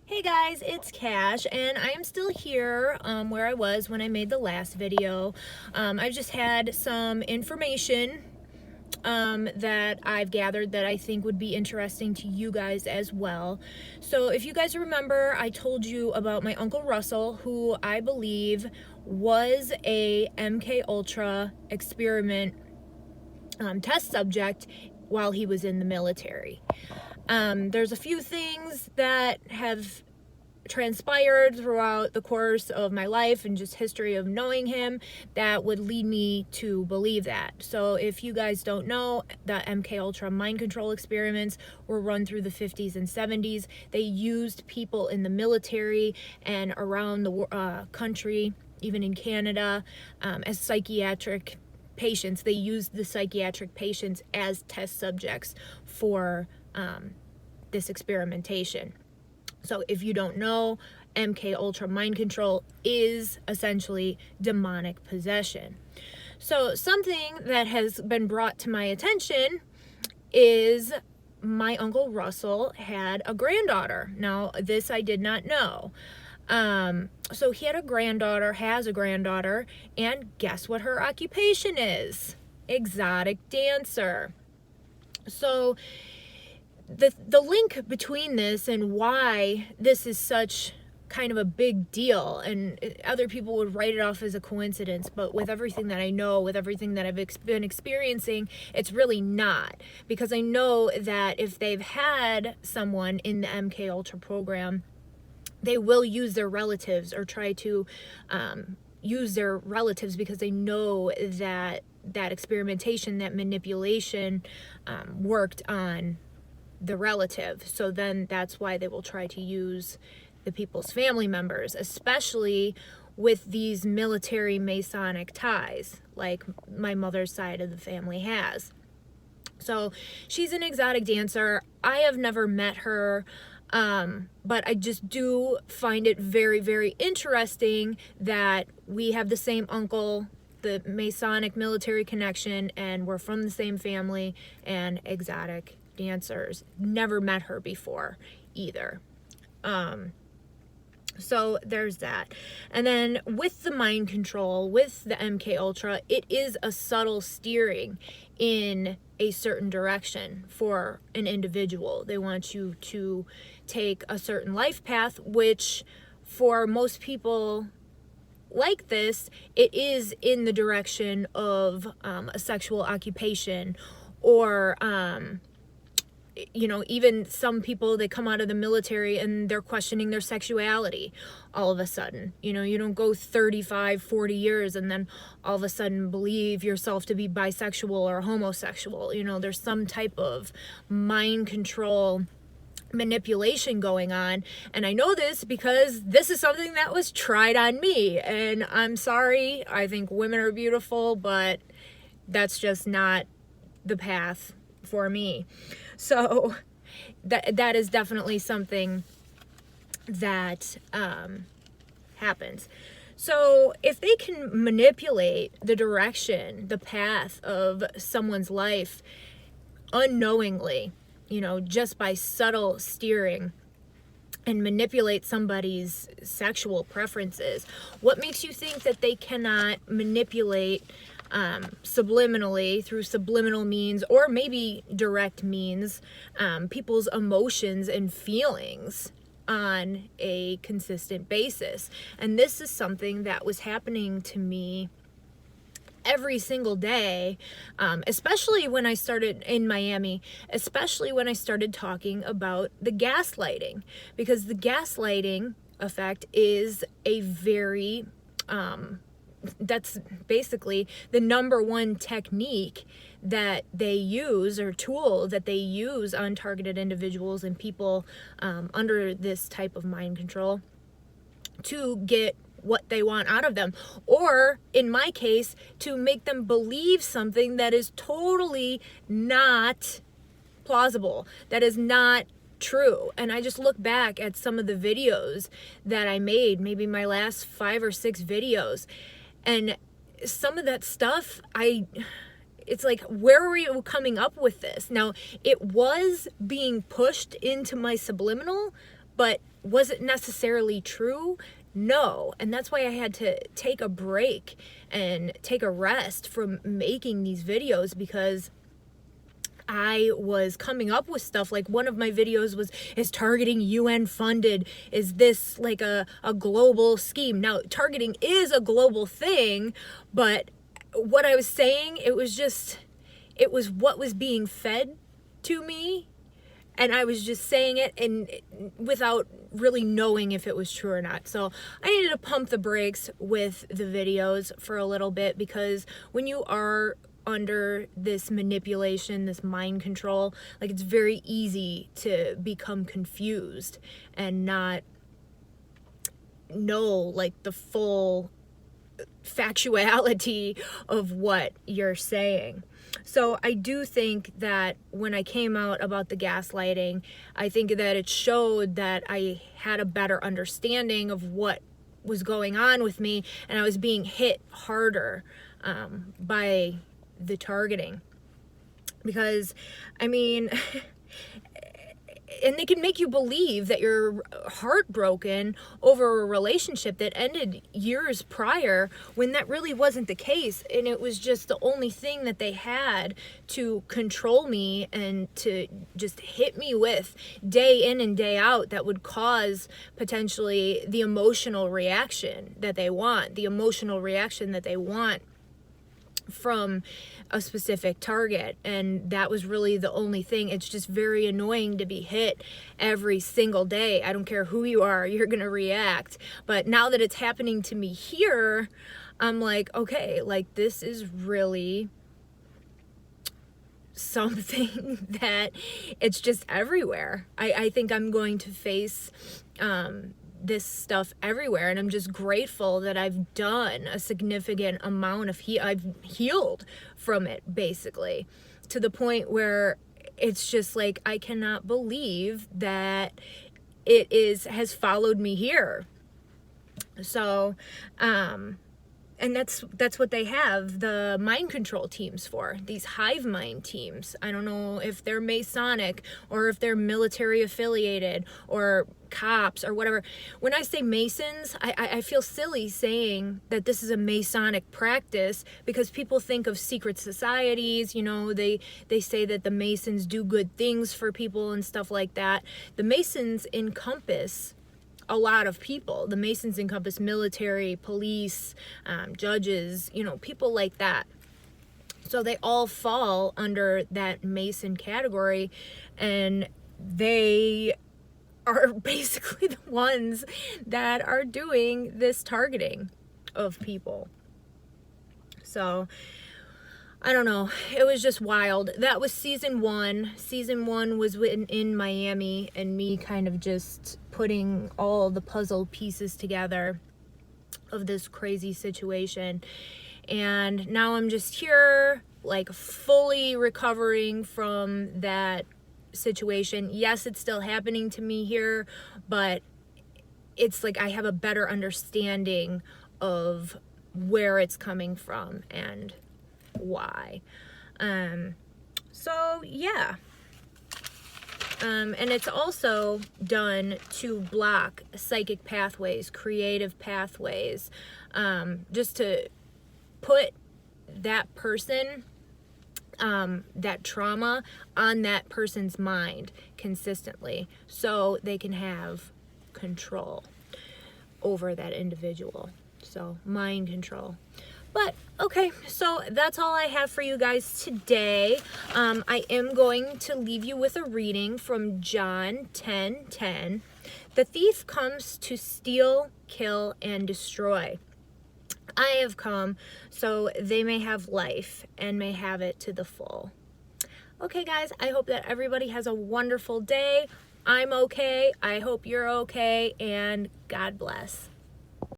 Hey guys, it's Cash, and I am still here where I was when I made the last video. I've just had some information that I've gathered that I think would be interesting to you guys as well. So if you guys remember, I told you about my Uncle Russell, who I believe was a MK Ultra experiment test subject while he was in the military. There's a few things that have transpired throughout the course of my life and just history of knowing him that would lead me to believe that. So if you guys don't know, the MK Ultra mind control experiments were run through the 50s and 70s. They used people in the military and around the country, even in Canada, as psychiatric patients. They used the psychiatric patients as test subjects for this experimentation. So if you don't know, MK Ultra mind control is essentially demonic possession. So something that has been brought to my attention is my Uncle Russell had a granddaughter. Now, this I did not know. So he had a granddaughter, has a granddaughter, and guess what her occupation is? Exotic dancer. So the link between this and why this is such kind of a big deal, and other people would write it off as a coincidence, but with everything that I know, with everything that I've been experiencing, it's really not, because I know that if they've had someone in the MK Ultra program, they will use their relatives or try to use their relatives, because they know that that experimentation, that manipulation worked on the relative. So then that's why they will try to use the people's family members, especially with these military Masonic ties, like my mother's side of the family has. So she's an exotic dancer. I have never met her, but I just do find it very, very interesting that we have the same uncle, the Masonic military connection, and we're from the same family and exotic dancers. Never met her before either. So there's that. And then with the mind control, with the MK Ultra, it is a subtle steering in a certain direction for an individual. They want you to take a certain life path, which for most people like this, it is in the direction of a sexual occupation, or even some people, they come out of the military and they're questioning their sexuality all of a sudden. You don't go 35, 40 years and then all of a sudden believe yourself to be bisexual or homosexual. There's some type of mind control manipulation going on, and I know this because this is something that was tried on me, and I'm sorry, I think women are beautiful, but that's just not the path for me. So that is definitely something that happens. So if they can manipulate the direction, the path of someone's life unknowingly, just by subtle steering, and manipulate somebody's sexual preferences, what makes you think that they cannot manipulate subliminally, through subliminal means, or maybe direct means, people's emotions and feelings on a consistent basis? And this is something that was happening to me every single day, especially when I started in Miami, especially when I started talking about the gaslighting, because the gaslighting effect is a very that's basically the number one technique that they use, or tool that they use on targeted individuals and people under this type of mind control, to get what they want out of them, or in my case, to make them believe something that is totally not plausible, that is not true. And I just look back at some of the videos that I made, maybe my last 5 or 6 videos, and some of that stuff, it's like, where were you coming up with this? Now, it was being pushed into my subliminal, But was it necessarily true? No. And that's why I had to take a break and take a rest from making these videos, because I was coming up with stuff. Like, one of my videos was, is targeting UN funded? Is this like a global scheme? Now, targeting is a global thing, but what I was saying, it was what was being fed to me, and I was just saying it and without really knowing if it was true or not. So I needed to pump the brakes with the videos for a little bit, because when you are under this manipulation, this mind control, like, it's very easy to become confused and not know like the full factuality of what you're saying. So I do think that when I came out about the gaslighting, I think that it showed that I had a better understanding of what was going on with me, and I was being hit harder by the targeting. Because, I mean, and they can make you believe that you're heartbroken over a relationship that ended years prior, when that really wasn't the case. And it was just the only thing that they had to control me and to just hit me with day in and day out, that would cause potentially the emotional reaction that they want, from a specific target. And that was really the only thing. It's just very annoying to be hit every single day. I don't care who you are, you're gonna react. But now that it's happening to me here, I'm like, okay, like, this is really something that it's just everywhere. I think I'm going to face this stuff everywhere, and I'm just grateful that I've done a significant amount of I've healed from it, basically, to the point where it's just like, I cannot believe that it has followed me here. So and that's what they have the mind control teams for, these hive mind teams. I don't know if they're Masonic or if they're military affiliated or cops or whatever. When I say Masons, I feel silly saying that this is a Masonic practice, because people think of secret societies, you know, they say that the Masons do good things for people and stuff like that. The Masons encompass a lot of people. The Masons encompass military, police, judges, you know, people like that. So they all fall under that Mason category, and they are basically the ones that are doing this targeting of people. So I don't know. It was just wild. That was season 1. Season 1 was in Miami, and me kind of just putting all the puzzle pieces together of this crazy situation. And now I'm just here, like, fully recovering from that situation. Yes, it's still happening to me here, but it's like I have a better understanding of where it's coming from and why. So yeah. And it's also done to block psychic pathways, creative pathways, just to put that person, that trauma on that person's mind consistently, so they can have control over that individual. So mind control. But okay, so that's all I have for you guys today. I am going to leave you with a reading from John 10:10. The thief comes to steal, kill, and destroy. I have come so they may have life and may have it to the full. Okay, guys, I hope that everybody has a wonderful day. I'm okay. I hope you're okay, and God bless.